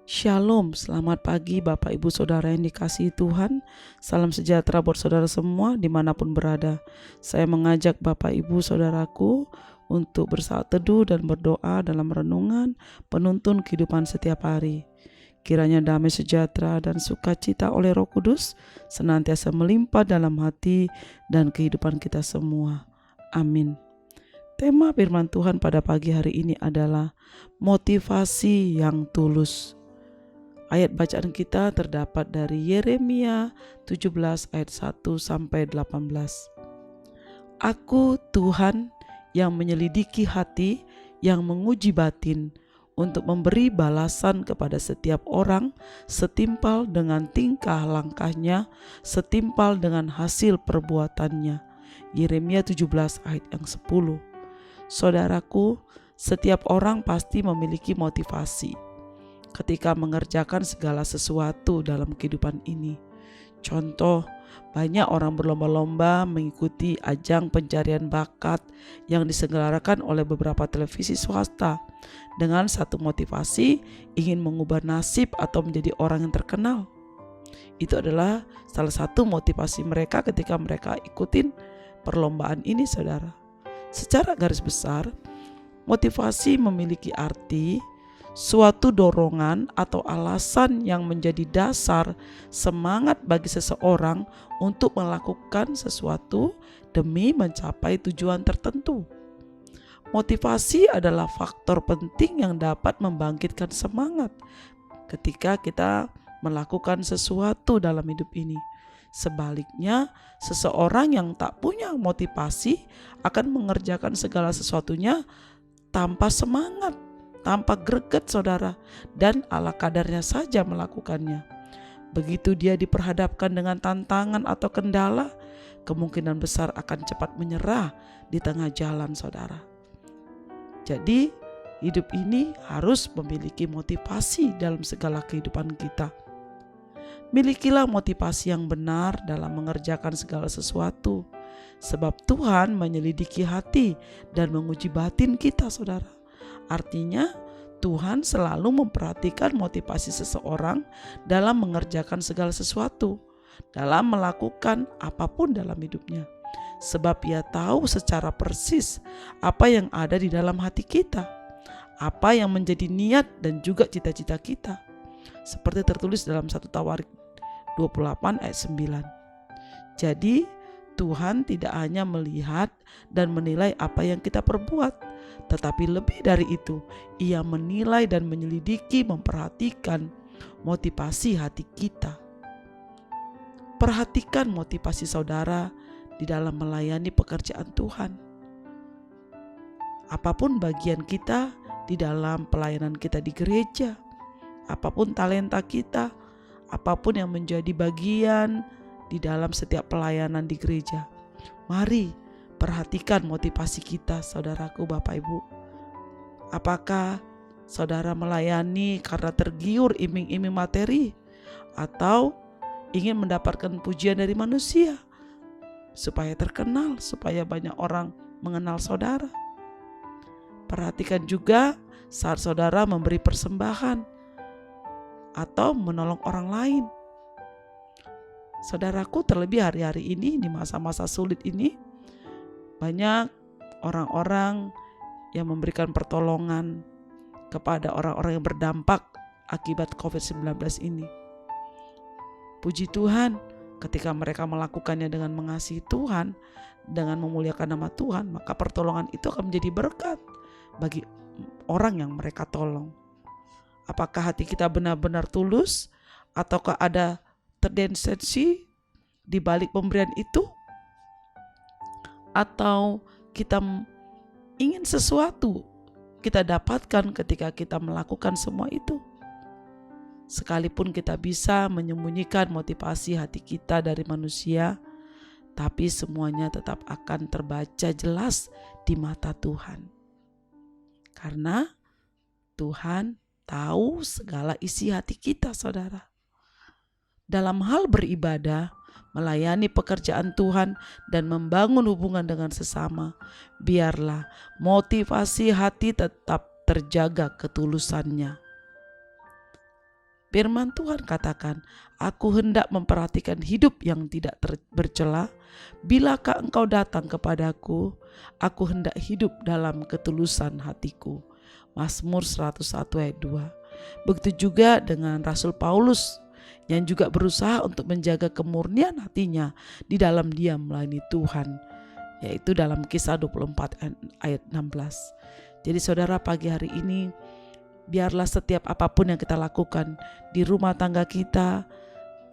Shalom, selamat pagi Bapak Ibu Saudara yang dikasihi Tuhan. Salam sejahtera buat saudara semua dimanapun berada. Saya mengajak Bapak Ibu Saudaraku untuk bersaat teduh dan berdoa dalam renungan penuntun kehidupan setiap hari. Kiranya damai sejahtera dan sukacita oleh Roh Kudus senantiasa melimpah dalam hati dan kehidupan kita semua. Amin. Tema firman Tuhan pada pagi hari ini adalah motivasi yang tulus. Ayat bacaan kita terdapat dari Yeremia 17 ayat 1 sampai 18. Aku Tuhan yang menyelidiki hati, yang menguji batin, untuk memberi balasan kepada setiap orang setimpal dengan tingkah langkahnya, setimpal dengan hasil perbuatannya. Yeremia 17 ayat yang 10. Saudaraku, setiap orang pasti memiliki motivasi ketika mengerjakan segala sesuatu dalam kehidupan ini. Contoh, banyak orang berlomba-lomba mengikuti ajang pencarian bakat yang diselenggarakan oleh beberapa televisi swasta dengan satu motivasi, ingin mengubah nasib atau menjadi orang yang terkenal. Itu adalah salah satu motivasi mereka ketika mereka ikutin perlombaan ini, saudara. Secara garis besar, motivasi memiliki arti suatu dorongan atau alasan yang menjadi dasar semangat bagi seseorang untuk melakukan sesuatu demi mencapai tujuan tertentu. Motivasi adalah faktor penting yang dapat membangkitkan semangat ketika kita melakukan sesuatu dalam hidup ini. Sebaliknya, seseorang yang tak punya motivasi akan mengerjakan segala sesuatunya tanpa semangat, tanpa greget, saudara, dan ala kadarnya saja melakukannya. Begitu dia diperhadapkan dengan tantangan atau kendala, kemungkinan besar akan cepat menyerah di tengah jalan, saudara. Jadi, hidup ini harus memiliki motivasi dalam segala kehidupan kita. Milikilah motivasi yang benar dalam mengerjakan segala sesuatu, sebab Tuhan menyelidiki hati dan menguji batin kita, saudara. Artinya, Tuhan selalu memperhatikan motivasi seseorang dalam mengerjakan segala sesuatu, dalam melakukan apapun dalam hidupnya. Sebab Ia tahu secara persis apa yang ada di dalam hati kita, apa yang menjadi niat dan juga cita-cita kita. Seperti tertulis dalam 1 Tawarik 28 ayat 9. Jadi, Tuhan tidak hanya melihat dan menilai apa yang kita perbuat, tetapi lebih dari itu, Ia menilai dan menyelidiki, memperhatikan motivasi hati kita. Perhatikan motivasi saudara di dalam melayani pekerjaan Tuhan. Apapun bagian kita di dalam pelayanan kita di gereja, apapun talenta kita, apapun yang menjadi bagian di dalam setiap pelayanan di gereja, mari perhatikan motivasi kita, saudaraku, Bapak Ibu. Apakah saudara melayani karena tergiur iming-iming materi, atau ingin mendapatkan pujian dari manusia supaya terkenal, supaya banyak orang mengenal saudara? Perhatikan juga saat saudara memberi persembahan atau menolong orang lain. Saudaraku, terlebih hari-hari ini, di masa-masa sulit ini, banyak orang-orang yang memberikan pertolongan kepada orang-orang yang berdampak akibat COVID-19 ini. Puji Tuhan, ketika mereka melakukannya dengan mengasihi Tuhan, dengan memuliakan nama Tuhan, maka pertolongan itu akan menjadi berkat bagi orang yang mereka tolong. Apakah hati kita benar-benar tulus, ataukah ada tendensi di balik pemberian itu? Atau kita ingin sesuatu kita dapatkan ketika kita melakukan semua itu? Sekalipun kita bisa menyembunyikan motivasi hati kita dari manusia, tapi semuanya tetap akan terbaca jelas di mata Tuhan. Karena Tuhan tahu segala isi hati kita, saudara. Dalam hal beribadah, melayani pekerjaan Tuhan, dan membangun hubungan dengan sesama, biarlah motivasi hati tetap terjaga ketulusannya. Firman Tuhan katakan, aku hendak memperhatikan hidup yang tidak bercela. Bilakah engkau datang kepadaku, aku hendak hidup dalam ketulusan hatiku. Mazmur 101 ayat 2. Begitu juga dengan Rasul Paulus yang juga berusaha untuk menjaga kemurnian hatinya di dalam dia melayani Tuhan, yaitu dalam Kisah 24 ayat 16. Jadi saudara, pagi hari ini biarlah setiap apapun yang kita lakukan di rumah tangga kita,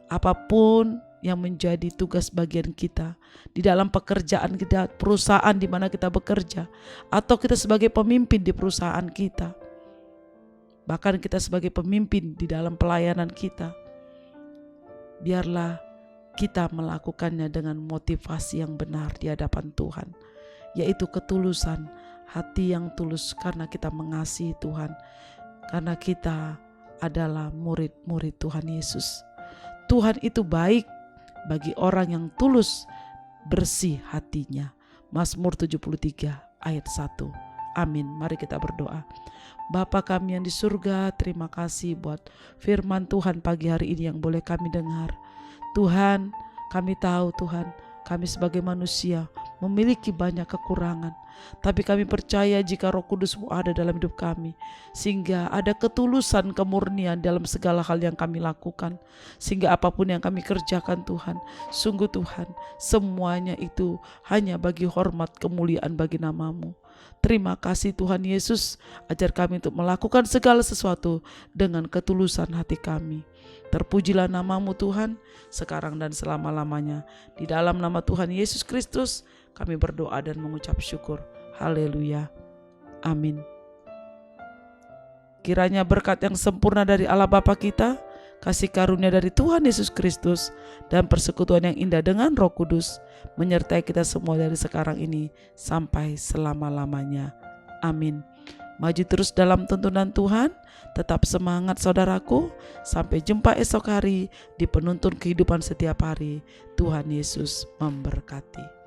apapun yang menjadi tugas bagian kita, di dalam pekerjaan kita, perusahaan di mana kita bekerja, atau kita sebagai pemimpin di perusahaan kita, bahkan kita sebagai pemimpin di dalam pelayanan kita, biarlah kita melakukannya dengan motivasi yang benar di hadapan Tuhan, yaitu ketulusan, hati yang tulus karena kita mengasihi Tuhan, karena kita adalah murid-murid Tuhan Yesus. Tuhan itu baik bagi orang yang tulus, bersih hatinya. Mazmur 73 ayat 1. Amin. Mari kita berdoa. Bapa kami yang di surga, terima kasih buat firman Tuhan pagi hari ini yang boleh kami dengar. Tuhan, kami tahu Tuhan, kami sebagai manusia memiliki banyak kekurangan, tapi kami percaya jika Roh Kudus-Mu ada dalam hidup kami, sehingga ada ketulusan, kemurnian dalam segala hal yang kami lakukan, sehingga apapun yang kami kerjakan Tuhan, sungguh Tuhan, semuanya itu hanya bagi hormat kemuliaan bagi nama-Mu. Terima kasih Tuhan Yesus, ajar kami untuk melakukan segala sesuatu dengan ketulusan hati kami. Terpujilah nama-Mu Tuhan, sekarang dan selama-lamanya. Di dalam nama Tuhan Yesus Kristus, kami berdoa dan mengucap syukur. Haleluya. Amin. Kiranya berkat yang sempurna dari Allah Bapa kita, kasih karunia dari Tuhan Yesus Kristus, dan persekutuan yang indah dengan Roh Kudus menyertai kita semua dari sekarang ini sampai selama-lamanya. Amin. Maju terus dalam tuntunan Tuhan, tetap semangat saudaraku. Sampai jumpa esok hari di penuntun kehidupan setiap hari. Tuhan Yesus memberkati.